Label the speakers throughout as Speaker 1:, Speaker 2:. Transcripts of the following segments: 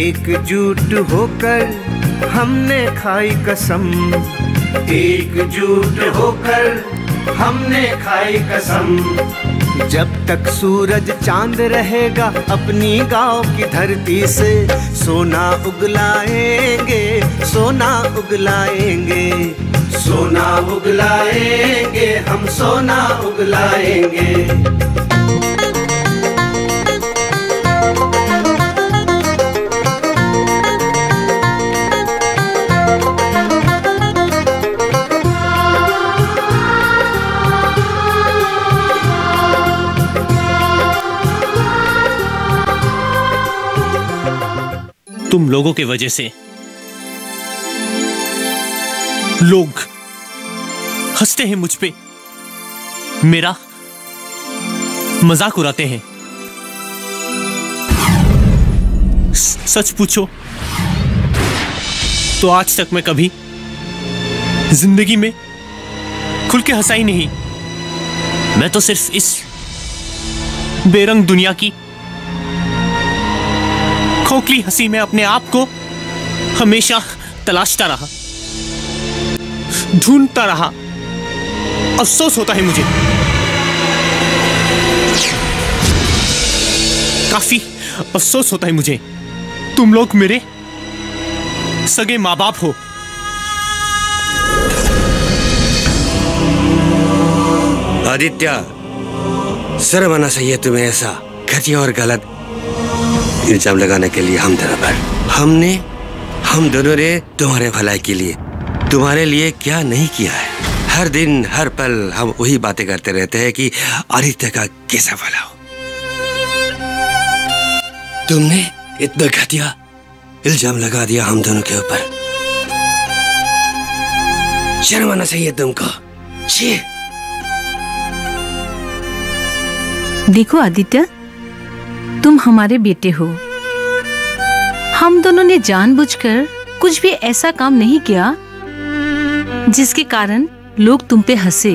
Speaker 1: एकजुट होकर हमने खाई कसम, एकजुट होकर हमने खाई कसम। जब तक सूरज चांद रहेगा अपनी गांव की धरती से, सोना उगलाएंगे, सोना उगलाएंगे, सोना उगलाएंगे, हम सोना उगलाएंगे।
Speaker 2: तुम लोगों के वजह से लोग हंसते हैं मुझ पे, मेरा मजाक उड़ाते हैं। सच पूछो तो आज तक मैं कभी जिंदगी में खुल के हंसा ही नहीं। मैं तो सिर्फ इस बेरंग दुनिया की खोखली हंसी में अपने आप को हमेशा तलाशता रहा, ढूंढता रहा। अफसोस होता है मुझे, काफी अफसोस होता है मुझे। तुम लोग मेरे सगे माँ बाप हो।
Speaker 3: आदित्य, शर्म आना चाहिए तुम्हें ऐसा घटिया और गलत इल्जाम लगाने के लिए हम दोनों पर। हम दोनों ने तुम्हारे भलाई के लिए, तुम्हारे लिए क्या नहीं किया है। हर दिन हर पल हम वही बातें करते रहते हैं कि आदित्य का कैसा भला हो। तुमने इतना घटिया इल्जाम लगा दिया हम दोनों के ऊपर। शर्म आना चाहिए तुमको। छी।
Speaker 4: देखो आदित्य, तुम हमारे बेटे हो। हम दोनों ने जानबूझकर कुछ भी ऐसा काम नहीं किया जिसके कारण लोग तुम पे हंसे।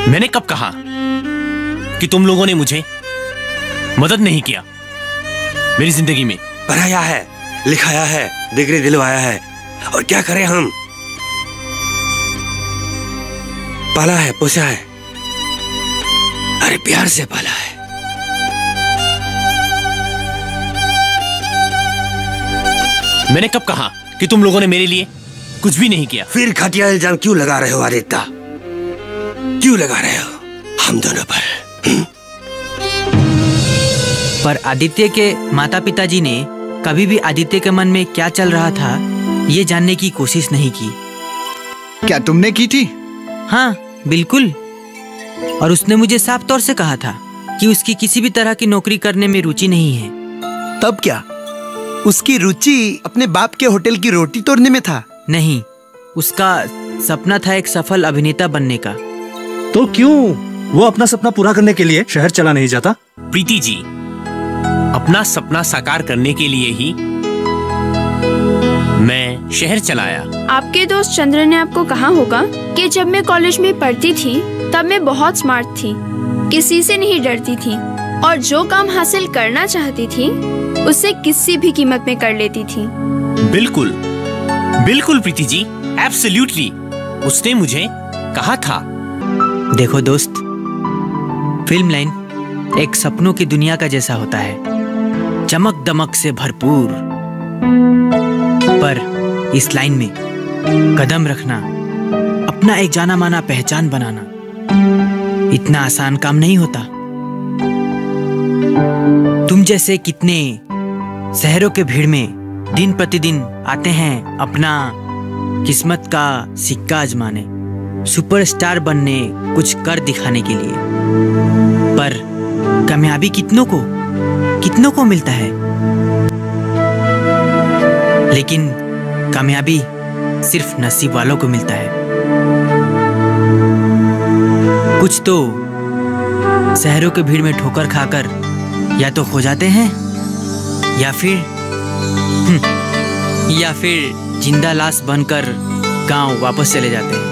Speaker 2: मैंने कब कहा कि तुम लोगों ने मुझे मदद नहीं किया मेरी जिंदगी में?
Speaker 3: पढ़ाया है, लिखाया है, डिग्री दिलवाया है, और क्या करें हम? पाला है, पोसा है, अरे प्यार से पाला है।
Speaker 2: मैंने कब कहा कि तुम लोगों ने मेरे लिए कुछ भी नहीं किया?
Speaker 3: फिर घटिया इल्जाम क्यों लगा रहे हो आदित्य? क्यों लगा रहे हो हम दोनों पर?
Speaker 5: पर आदित्य के माता पिताजी ने कभी भी आदित्य के मन में क्या चल रहा था ये जानने की कोशिश नहीं की।
Speaker 6: क्या तुमने की थी?
Speaker 5: हाँ बिल्कुल। और उसने मुझे साफ तौर से कहा था कि उसकी किसी भी तरह की नौकरी करने में रुचि नहीं है।
Speaker 6: तब क्या उसकी रुचि अपने बाप के होटल की रोटी तोड़ने में था?
Speaker 5: नहीं, उसका सपना था एक सफल अभिनेता बनने का।
Speaker 7: तो क्यों वो अपना सपना पूरा करने के लिए शहर चला नहीं जाता?
Speaker 2: प्रीति जी, अपना सपना साकार करने के लिए ही मैं शहर चला आया।
Speaker 8: आपके दोस्त चंद्र ने आपको कहा होगा कि जब मैं कॉलेज में पढ़ती थी तब मैं बहुत स्मार्ट थी, किसी से नहीं डरती थी और जो काम हासिल करना चाहती थी उसे किसी भी कीमत में कर लेती थी।
Speaker 2: बिल्कुल बिल्कुल प्रीति जी, एब्सोल्युटली, उसने मुझे कहा था।
Speaker 5: देखो दोस्त, फिल्म लाइन एक सपनों की दुनिया का जैसा होता है, चमक दमक से भरपूर। पर इस लाइन में कदम रखना, अपना एक जाना माना पहचान बनाना इतना आसान काम नहीं होता। तुम जैसे कितने शहरों के भीड़ में दिन प्रतिदिन आते हैं अपना किस्मत का सिक्का आजमाने, सुपरस्टार बनने, कुछ कर दिखाने के लिए। पर कामयाबी कितनों को मिलता है, लेकिन कामयाबी सिर्फ नसीब वालों को मिलता है। कुछ तो शहरों के भीड़ में ठोकर खाकर या तो खो जाते हैं या फिर जिंदा लाश बनकर गांव वापस चले जाते हैं।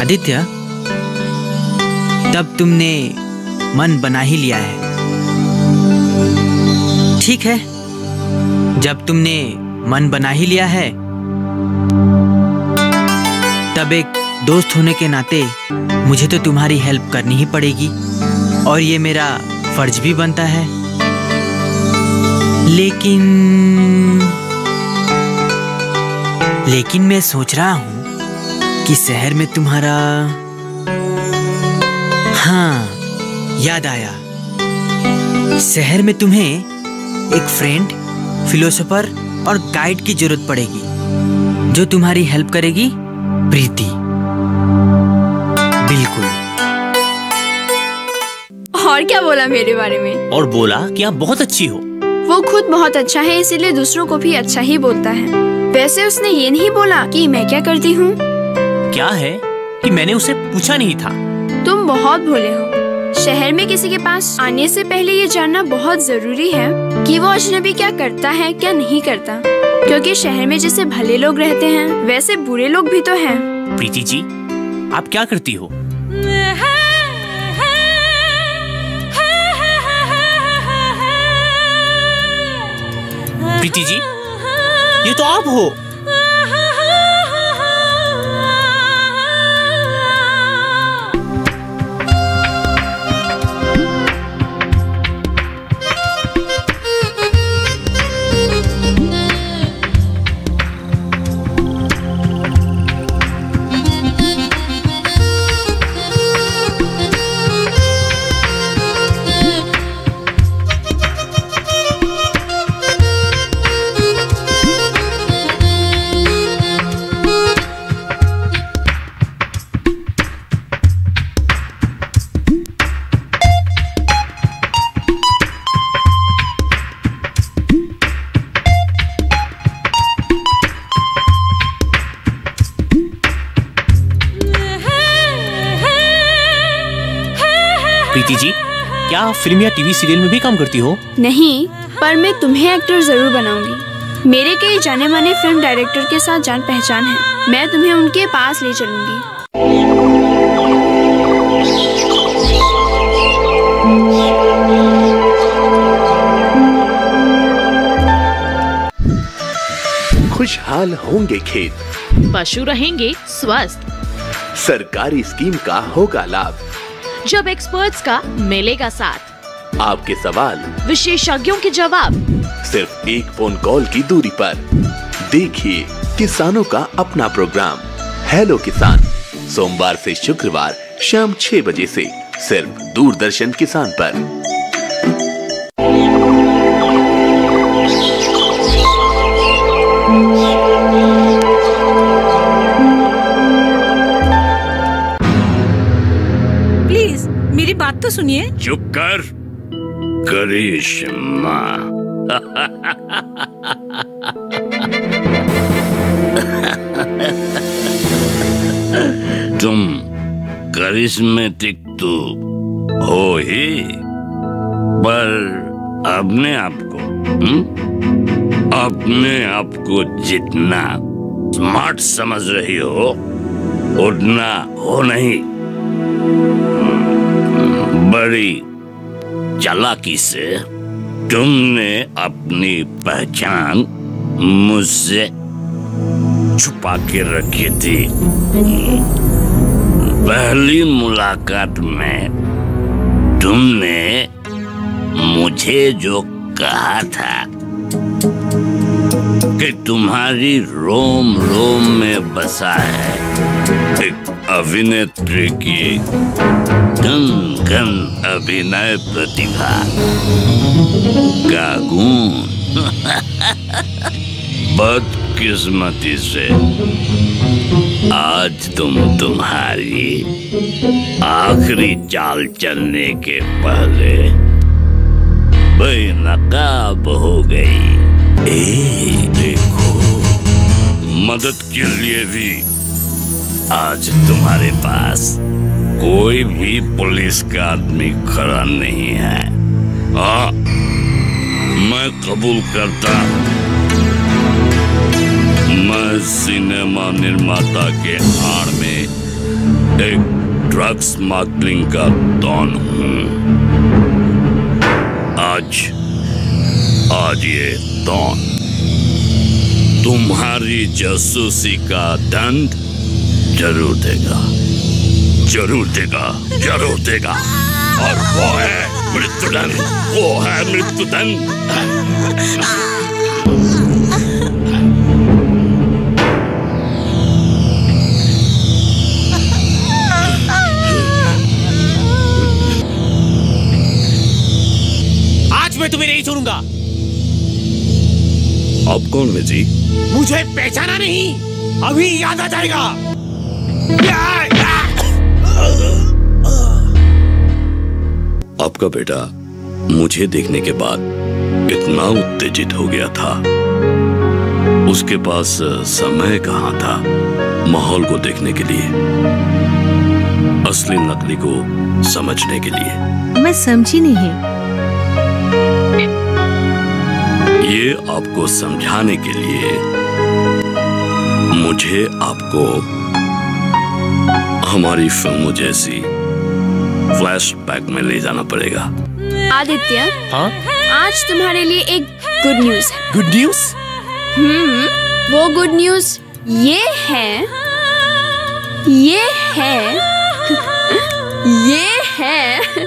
Speaker 5: आदित्य, तब तुमने मन बना ही लिया है। ठीक है, जब तुमने मन बना ही लिया है, तब एक दोस्त होने के नाते मुझे तो तुम्हारी हेल्प करनी ही पड़ेगी और ये मेरा फर्ज भी बनता है। लेकिन मैं सोच रहा हूं कि शहर में तुम्हारा, हाँ याद आया, शहर में तुम्हें एक फ्रेंड, फिलोसोफर और गाइड की जरूरत पड़ेगी जो तुम्हारी हेल्प करेगी। प्रीति। बिल्कुल।
Speaker 8: और क्या बोला मेरे बारे में?
Speaker 2: और बोला कि आप बहुत अच्छी हो।
Speaker 8: वो खुद बहुत अच्छा है, इसीलिए दूसरों को भी अच्छा ही बोलता है। वैसे उसने ये नहीं बोला कि मैं क्या करती हूँ।
Speaker 2: क्या है कि मैंने उसे पूछा नहीं था।
Speaker 8: तुम बहुत भोले हो। शहर में किसी के पास आने से पहले ये जानना बहुत जरूरी है कि वो अजनबी क्या करता है, क्या नहीं करता, क्योंकि शहर में जैसे भले लोग रहते हैं वैसे बुरे लोग भी तो हैं।
Speaker 2: प्रीति जी, आप क्या करती हो? प्रीति जी, ये तो आप हो। प्रीति जी, क्या आप फिल्म या टीवी सीरियल में भी काम करती हो?
Speaker 8: नहीं, पर मैं तुम्हें एक्टर जरूर बनाऊंगी। मेरे कई जाने माने फिल्म डायरेक्टर के साथ जान पहचान है। मैं तुम्हें उनके पास ले चलूंगी।
Speaker 9: खुशहाल होंगे खेत,
Speaker 10: पशु रहेंगे स्वस्थ,
Speaker 9: सरकारी स्कीम का होगा लाभ,
Speaker 10: जब एक्सपर्ट्स का मिलेगा साथ,
Speaker 9: आपके सवाल
Speaker 10: विशेषज्ञों के जवाब,
Speaker 9: सिर्फ एक फोन कॉल की दूरी पर। देखिए किसानों का अपना प्रोग्राम हेलो किसान, सोमवार से शुक्रवार शाम 6 बजे से सिर्फ दूरदर्शन किसान पर।
Speaker 11: मेरी बात तो सुनिए।
Speaker 12: चुप कर करिश्मा। तुम करिश्मेटिक तो हो ही, पर अपने आप को जितना स्मार्ट समझ रही हो उतना हो नहीं। बड़ी चालाकी से तुमने अपनी पहचान मुझसे छुपा के रखी थी। पहली मुलाकात में तुमने मुझे जो कहा था कि तुम्हारी रोम रोम में बसा है एक अभिनेत्री की घन अभिनय प्रतिभा का गुण। बदकिस्मती से आज तुम तुम्हारी आखिरी चाल चलने के पहले बेनकाब हो गई। देखो, मदद के लिए भी आज तुम्हारे पास कोई भी पुलिस का आदमी खड़ा नहीं है। हाँ, मैं कबूल करता हूँ, मैं सिनेमा निर्माता के आड़ में एक ड्रग स्मगलिंग का डॉन हूं। आज ये डॉन तुम्हारी जासूसी का दंड जरूर देगा, जरूर देगा, जरूर देगा। और वो है मृत्युदंड, वो है मृत्युदंड।
Speaker 2: आज मैं तुम्हें नहीं छोड़ूंगा।
Speaker 12: आप कौन है जी?
Speaker 2: मुझे पहचाना नहीं? अभी याद आ जाएगा।
Speaker 12: आपका बेटा मुझे देखने के बाद इतना उत्तेजित हो गया था, उसके पास समय कहाँ था माहौल को देखने के लिए, असली नकली को समझने के लिए।
Speaker 4: मैं समझी नहीं।
Speaker 12: ये आपको समझाने के लिए मुझे आपको हमारी फिल्मों जैसी फ्लैशबैक में ले जाना पड़ेगा।
Speaker 8: आदित्य,
Speaker 2: हाँ?
Speaker 8: आज तुम्हारे लिए एक गुड न्यूज है।
Speaker 2: Good news?
Speaker 8: वो गुड न्यूज ये है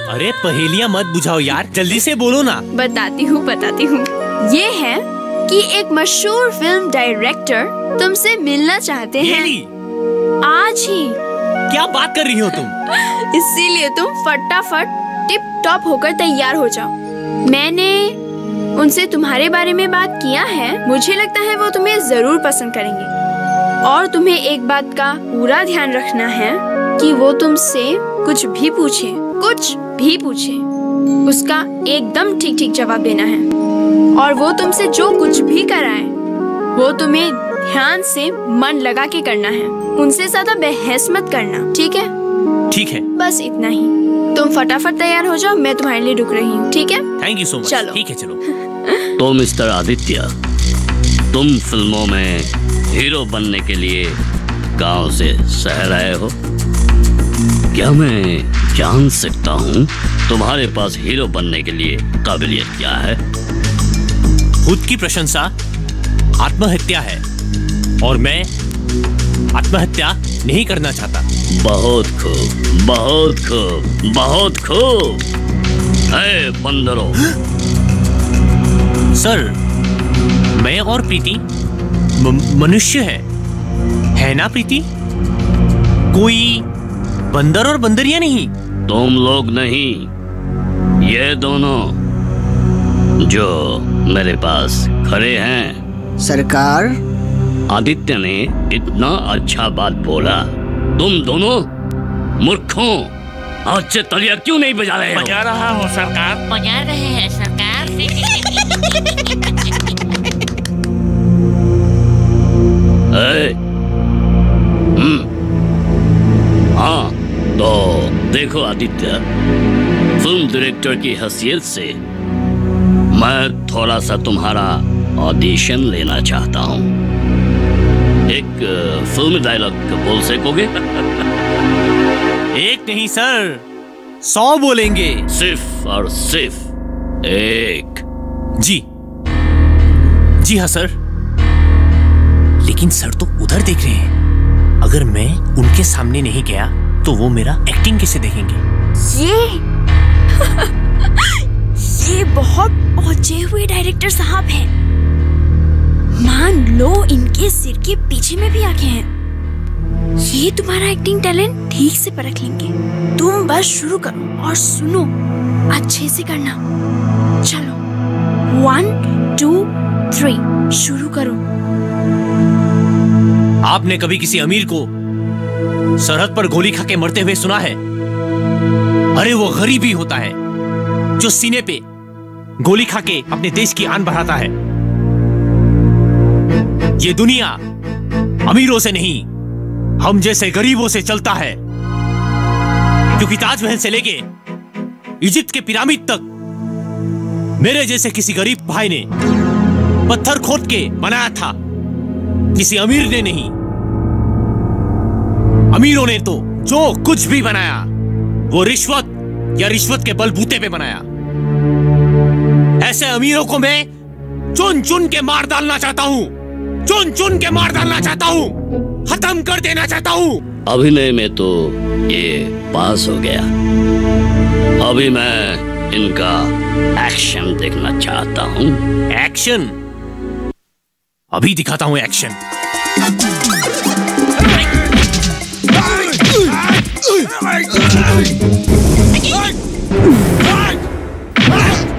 Speaker 2: अरे पहेलियां मत बुझाओ यार, जल्दी से बोलो ना।
Speaker 8: बताती हूँ। ये है कि एक मशहूर फिल्म डायरेक्टर तुमसे मिलना चाहते हैं आज ही।
Speaker 2: क्या बात कर रही हो तुम?
Speaker 8: इसीलिए तुम फटाफट टिप टॉप होकर तैयार हो जाओ। मैंने उनसे तुम्हारे बारे में बात किया है, मुझे लगता है वो तुम्हें जरूर पसंद करेंगे। और तुम्हें एक बात का पूरा ध्यान रखना है कि वो तुमसे कुछ भी पूछे उसका एकदम ठीक जवाब देना है। और वो तुमसे जो कुछ भी कराए वो तुम्हें ध्यान से मन लगा के करना है। उनसे ज्यादा बहस मत करना, ठीक है?
Speaker 2: ठीक है।
Speaker 8: बस इतना ही। तुम फटाफट तैयार हो जाओ, मैं तुम्हारे लिए रुक रही हूँ, ठीक है?
Speaker 2: Thank you so much.
Speaker 8: चलो।
Speaker 2: ठीक है, चलो।
Speaker 12: तो मिस्टर आदित्य, तुम फिल्मों में हीरो बनने के लिए गांव से शहर आए हो। क्या मैं जान सकता हूँ तुम्हारे पास हीरो बनने के लिए काबिलियत क्या है?
Speaker 2: खुद की प्रशंसा आत्महत्या है और मैं आत्महत्या नहीं करना चाहता।
Speaker 12: बहुत खूब, बहुत खूब, बहुत खूब। है बंदरों।
Speaker 2: सर, मैं और प्रीति मनुष्य है ना प्रीति? कोई बंदर और बंदरिया नहीं।
Speaker 12: तुम लोग नहीं, ये दोनों जो मेरे पास खड़े हैं।
Speaker 13: सरकार,
Speaker 12: आदित्य ने इतना अच्छा बात बोला, तुम दोनों मूर्खों आज से तलिया क्यों नहीं बजा रहे हो?
Speaker 14: बजा रहा हूँ सरकार।
Speaker 10: बजा रहे हैं सरकार।
Speaker 12: हाँ, तो देखो आदित्य, फिल्म डायरेक्टर की हैसियत से मैं थोड़ा सा तुम्हारा ऑडिशन लेना चाहता हूँ। एक फिल्म डायलॉग बोल सकोगे?
Speaker 2: एक नहीं सर, 100 बोलेंगे।
Speaker 12: सिर्फ और सिर्फ एक।
Speaker 2: जी हाँ सर। लेकिन सर तो उधर देख रहे हैं। अगर मैं उनके सामने नहीं गया तो वो मेरा एक्टिंग कैसे देखेंगे?
Speaker 8: ये बहुत पहुंचे हुए डायरेक्टर साहब हैं। मान लो इनके सिर के पीछे में भी आंखें हैं। ये तुम्हारा एक्टिंग टैलेंट ठीक से परख लेंगे। तुम बस शुरू करो और सुनो, अच्छे से करना। चलो, 1 2 3 शुरू करो।
Speaker 2: आपने कभी किसी अमीर को सरहद पर गोली खा के मरते हुए सुना है? अरे वो गरीब ही होता है जो सीने पे गोली खा के अपने देश की आन बढ़ाता है। ये दुनिया अमीरों से नहीं, हम जैसे गरीबों से चलता है। क्योंकि ताजमहल से लेके इजिप्ट के पिरामिड तक मेरे जैसे किसी गरीब भाई ने पत्थर खोद के बनाया था, किसी अमीर ने नहीं। अमीरों ने तो जो कुछ भी बनाया वो रिश्वत या रिश्वत के बलबूते पे बनाया। ऐसे अमीरों को मैं चुन चुन के मार डालना चाहता हूं, चुन चुन के मार डालना चाहता हूं, खत्म कर देना चाहता हूं।
Speaker 12: अभिनय में तो ये पास हो गया, अभी मैं इनका एक्शन देखना चाहता हूं।
Speaker 2: एक्शन? अभी दिखाता हूं एक्शन।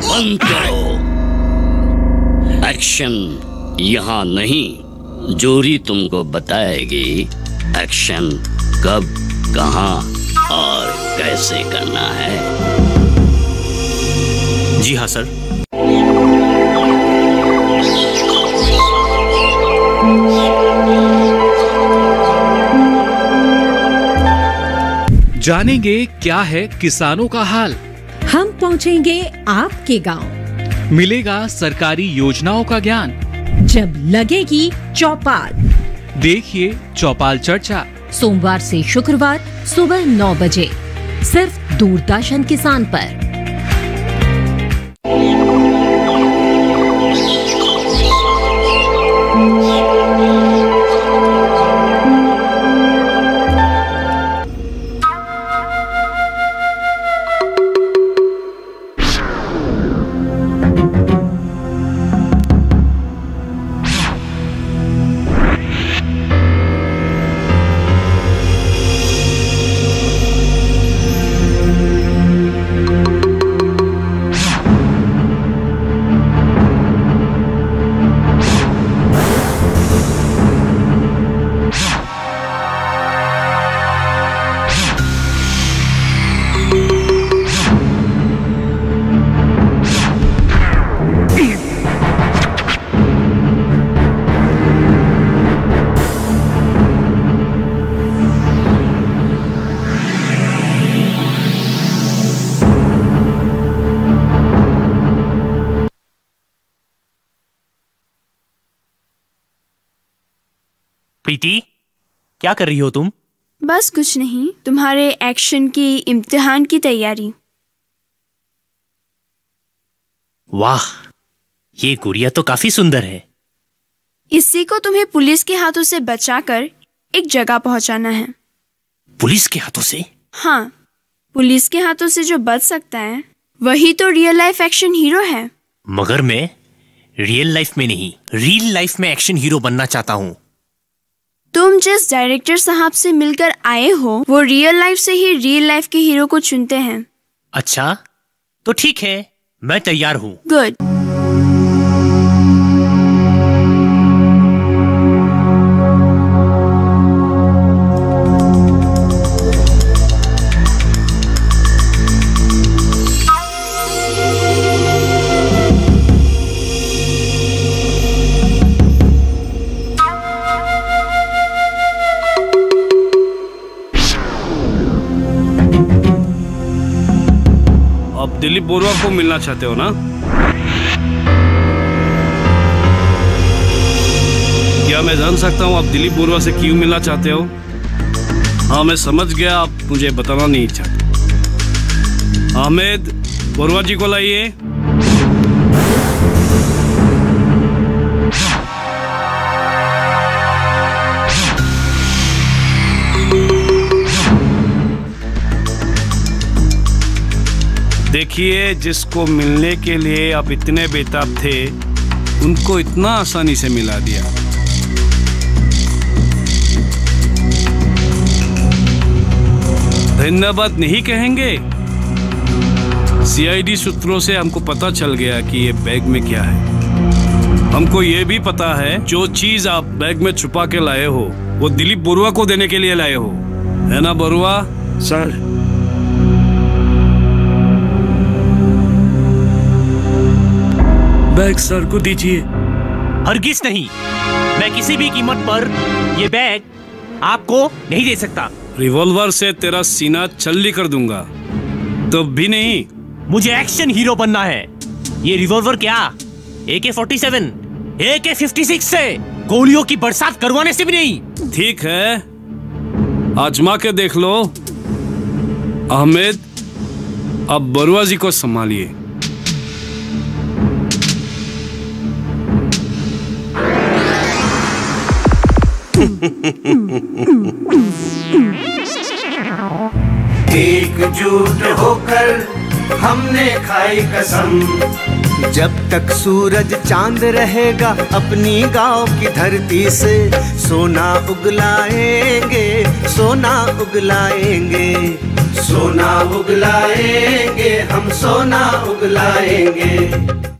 Speaker 12: बंद करो, एक्शन यहाँ नहीं, जूरी तुमको बताएगी एक्शन कब, कहां और कैसे करना है।
Speaker 2: जी हाँ सर।
Speaker 13: जानेंगे क्या है किसानों का हाल।
Speaker 11: हम पहुंचेंगे आपके गांव।
Speaker 13: मिलेगा सरकारी योजनाओं का ज्ञान।
Speaker 11: जब लगेगी चौपाल,
Speaker 13: देखिए चौपाल चर्चा,
Speaker 11: सोमवार से शुक्रवार सुबह 9 बजे सिर्फ दूरदर्शन किसान पर।
Speaker 2: प्रीति, क्या कर रही हो तुम?
Speaker 8: बस कुछ नहीं, तुम्हारे एक्शन की इम्तिहान की तैयारी।
Speaker 2: वाह, ये गुड़िया तो काफी सुंदर है।
Speaker 8: इसी को तुम्हें पुलिस के हाथों से बचाकर एक जगह पहुंचाना है।
Speaker 2: पुलिस के हाथों से?
Speaker 8: हाँ, पुलिस के हाथों से जो बच सकता है वही तो रियल लाइफ एक्शन हीरो है।
Speaker 2: मगर मैं रियल लाइफ में नहीं, रियल लाइफ में एक्शन हीरो बनना चाहता हूँ।
Speaker 8: तुम जिस डायरेक्टर साहब से मिलकर आए हो वो रियल लाइफ से ही रियल लाइफ के हीरो को चुनते हैं।
Speaker 2: अच्छा, तो ठीक है, मैं तैयार हूँ।
Speaker 8: गुड।
Speaker 14: दिलीप बोरवा को मिलना चाहते हो ना? क्या मैं जान सकता हूँ आप दिलीप बोरवा से क्यों मिलना चाहते हो? हाँ, मैं समझ गया, आप मुझे बताना नहीं चाहते। अहमद, बोरवा जी को लाइए। देखिए, जिसको मिलने के लिए आप इतने बेताब थे उनको इतना आसानी से मिला दिया। धन्यवाद नहीं कहेंगे? सीआईडी सूत्रों से हमको पता चल गया कि ये बैग में क्या है। हमको ये भी पता है जो चीज आप बैग में छुपा के लाए हो वो दिलीप बोरवा को देने के लिए लाए हो, है ना बोरवा?
Speaker 3: सर,
Speaker 14: बैग सर को दीजिए।
Speaker 2: हरगिज नहीं, मैं किसी भी कीमत पर ये बैग आपको नहीं दे सकता।
Speaker 14: रिवॉल्वर से तेरा सीना छल्ली कर दूंगा, तो भी नहीं।
Speaker 2: मुझे एक्शन हीरो बनना है। ये रिवॉल्वर क्या AK-47, AK-56 से गोलियों की बरसात करवाने से भी नहीं।
Speaker 14: ठीक है, आजमा के देख लो। अहमद, अब बरुआ जी को संभालिए।
Speaker 1: एकजुट होकर हमने खाई कसम, जब तक सूरज चांद रहेगा अपनी गांव की धरती से सोना उगलाएंगे, सोना उगलाएंगे, सोना उगलाएंगे, हम सोना उगलाएंगे।